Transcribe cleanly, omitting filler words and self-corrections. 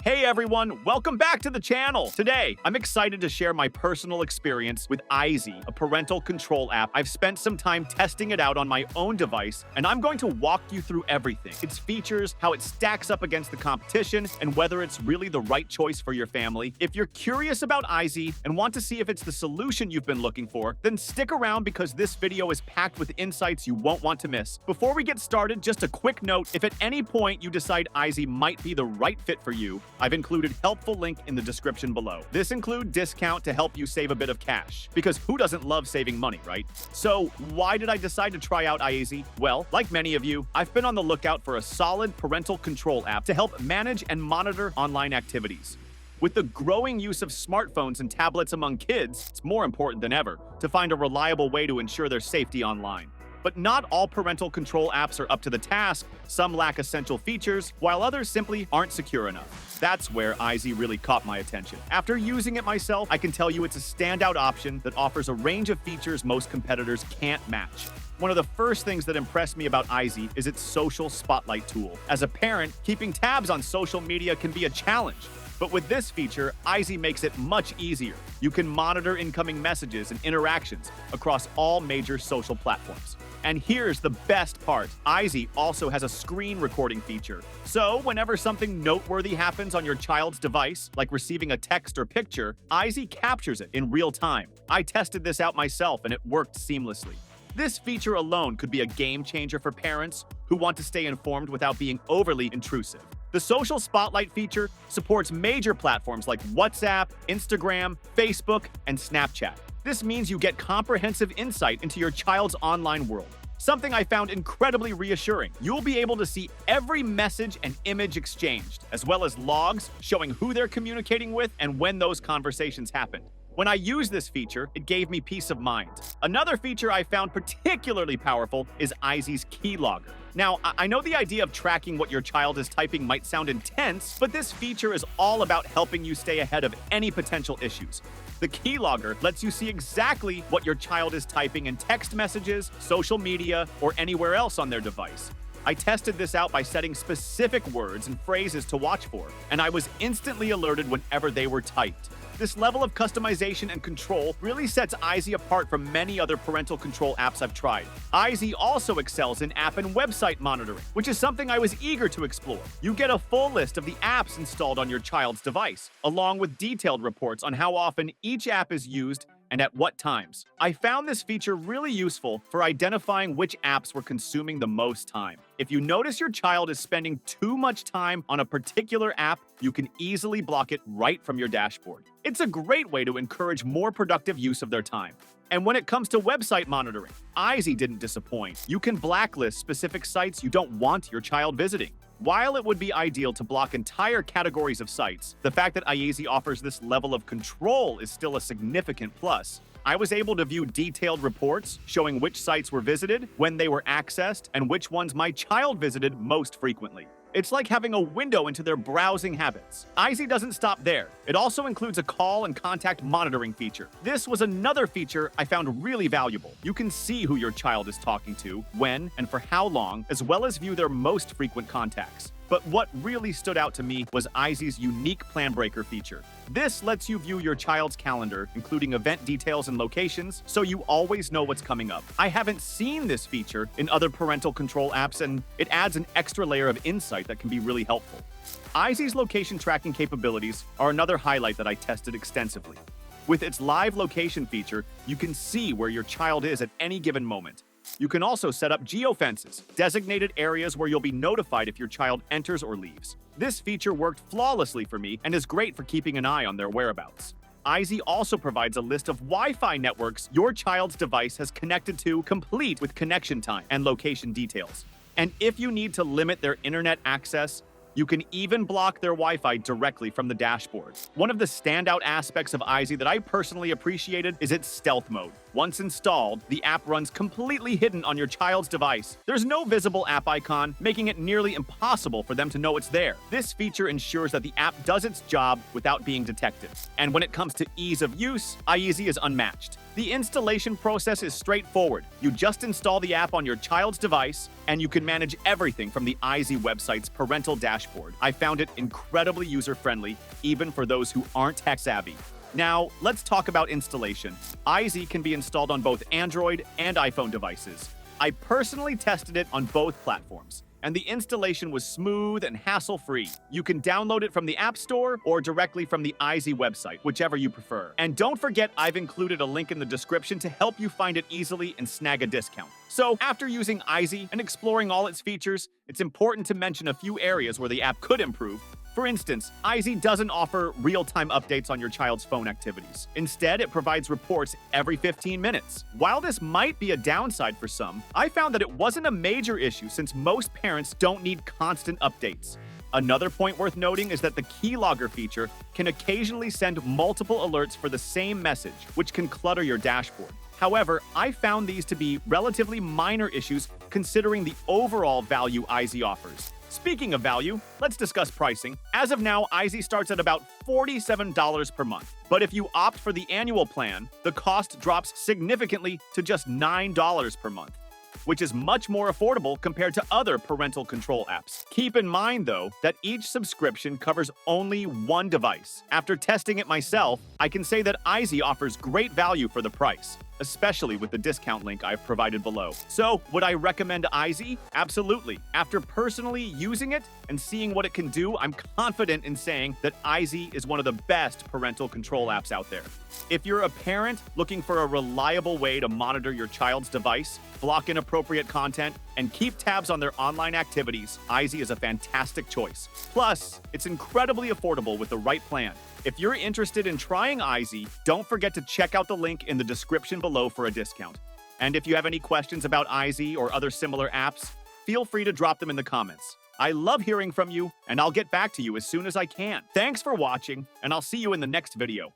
Hey everyone, welcome back to the channel. Today, I'm excited to share my personal experience with Eyezy, a parental control app. I've spent some time testing it out on my own device, and I'm going to walk you through everything. Its features, how it stacks up against the competition, and whether it's really the right choice for your family. If you're curious about Eyezy and want to see if it's the solution you've been looking for, then stick around because this video is packed with insights you won't want to miss. Before we get started, just a quick note, if at any point you decide Eyezy might be the right fit for you, I've included helpful link in the description below. This includes discount to help you save a bit of cash, because who doesn't love saving money, right? So why did I decide to try out Eyezy? Well, like many of you, I've been on the lookout for a solid parental control app to help manage and monitor online activities. With the growing use of smartphones and tablets among kids, it's more important than ever to find a reliable way to ensure their safety online. But not all parental control apps are up to the task. Some lack essential features, while others simply aren't secure enough. That's where Eyezy really caught my attention. After using it myself, I can tell you it's a standout option that offers a range of features most competitors can't match. One of the first things that impressed me about Eyezy is its social spotlight tool. As a parent, keeping tabs on social media can be a challenge. But with this feature, Eyezy makes it much easier. You can monitor incoming messages and interactions across all major social platforms. And here's the best part. Eyezy also has a screen recording feature. So whenever something noteworthy happens on your child's device, like receiving a text or picture, Eyezy captures it in real time. I tested this out myself and it worked seamlessly. This feature alone could be a game changer for parents who want to stay informed without being overly intrusive. The Social Spotlight feature supports major platforms like WhatsApp, Instagram, Facebook, and Snapchat. This means you get comprehensive insight into your child's online world. Something I found incredibly reassuring. You'll be able to see every message and image exchanged, as well as logs showing who they're communicating with and when those conversations happened. When I used this feature, it gave me peace of mind. Another feature I found particularly powerful is Eyezy's keylogger. Now, I know the idea of tracking what your child is typing might sound intense, but this feature is all about helping you stay ahead of any potential issues. The keylogger lets you see exactly what your child is typing in text messages, social media, or anywhere else on their device. I tested this out by setting specific words and phrases to watch for, and I was instantly alerted whenever they were typed. This level of customization and control really sets Eyezy apart from many other parental control apps I've tried. Eyezy also excels in app and website monitoring, which is something I was eager to explore. You get a full list of the apps installed on your child's device, along with detailed reports on how often each app is used and at what times. I found this feature really useful for identifying which apps were consuming the most time. If you notice your child is spending too much time on a particular app, you can easily block it right from your dashboard. It's a great way to encourage more productive use of their time. And when it comes to website monitoring, Eyezy didn't disappoint. You can blacklist specific sites you don't want your child visiting. While it would be ideal to block entire categories of sites, the fact that Eyezy offers this level of control is still a significant plus. I was able to view detailed reports showing which sites were visited, when they were accessed, and which ones my child visited most frequently. It's like having a window into their browsing habits. Eyezy doesn't stop there. It also includes a call and contact monitoring feature. This was another feature I found really valuable. You can see who your child is talking to, when, and for how long, as well as view their most frequent contacts. But what really stood out to me was Eyezy's unique plan breaker feature. This lets you view your child's calendar, including event details and locations, so you always know what's coming up. I haven't seen this feature in other parental control apps, and it adds an extra layer of insight that can be really helpful. Eyezy's location tracking capabilities are another highlight that I tested extensively. With its live location feature, you can see where your child is at any given moment. You can also set up geofences, designated areas where you'll be notified if your child enters or leaves. This feature worked flawlessly for me and is great for keeping an eye on their whereabouts. Eyezy also provides a list of Wi-Fi networks your child's device has connected to, complete with connection time and location details. And if you need to limit their internet access, you can even block their Wi-Fi directly from the dashboard. One of the standout aspects of Eyezy that I personally appreciated is its stealth mode. Once installed, the app runs completely hidden on your child's device. There's no visible app icon, making it nearly impossible for them to know it's there. This feature ensures that the app does its job without being detected. And when it comes to ease of use, Eyezy is unmatched. The installation process is straightforward. You just install the app on your child's device, and you can manage everything from the Eyezy website's parental dashboard. I found it incredibly user-friendly, even for those who aren't tech-savvy. Now, let's talk about installation. Eyezy can be installed on both Android and iPhone devices. I personally tested it on both platforms, and the installation was smooth and hassle-free. You can download it from the App Store or directly from the Eyezy website, whichever you prefer. And don't forget, I've included a link in the description to help you find it easily and snag a discount. So, after using Eyezy and exploring all its features, it's important to mention a few areas where the app could improve. For instance, Eyezy doesn't offer real-time updates on your child's phone activities. Instead, it provides reports every 15 minutes. While this might be a downside for some, I found that it wasn't a major issue since most parents don't need constant updates. Another point worth noting is that the keylogger feature can occasionally send multiple alerts for the same message, which can clutter your dashboard. However, I found these to be relatively minor issues considering the overall value Eyezy offers. Speaking of value, let's discuss pricing. As of now, Eyezy starts at about $47 per month. But if you opt for the annual plan, the cost drops significantly to just $9 per month, which is much more affordable compared to other parental control apps. Keep in mind, though, that each subscription covers only one device. After testing it myself, I can say that Eyezy offers great value for the price, especially with the discount link I've provided below. So, would I recommend Eyezy? Absolutely. After personally using it and seeing what it can do, I'm confident in saying that Eyezy is one of the best parental control apps out there. If you're a parent looking for a reliable way to monitor your child's device, block inappropriate content, and keep tabs on their online activities, Eyezy is a fantastic choice. Plus, it's incredibly affordable with the right plan. If you're interested in trying Eyezy, don't forget to check out the link in the description below for a discount. And if you have any questions about Eyezy or other similar apps, feel free to drop them in the comments. I love hearing from you, and I'll get back to you as soon as I can. Thanks for watching, and I'll see you in the next video.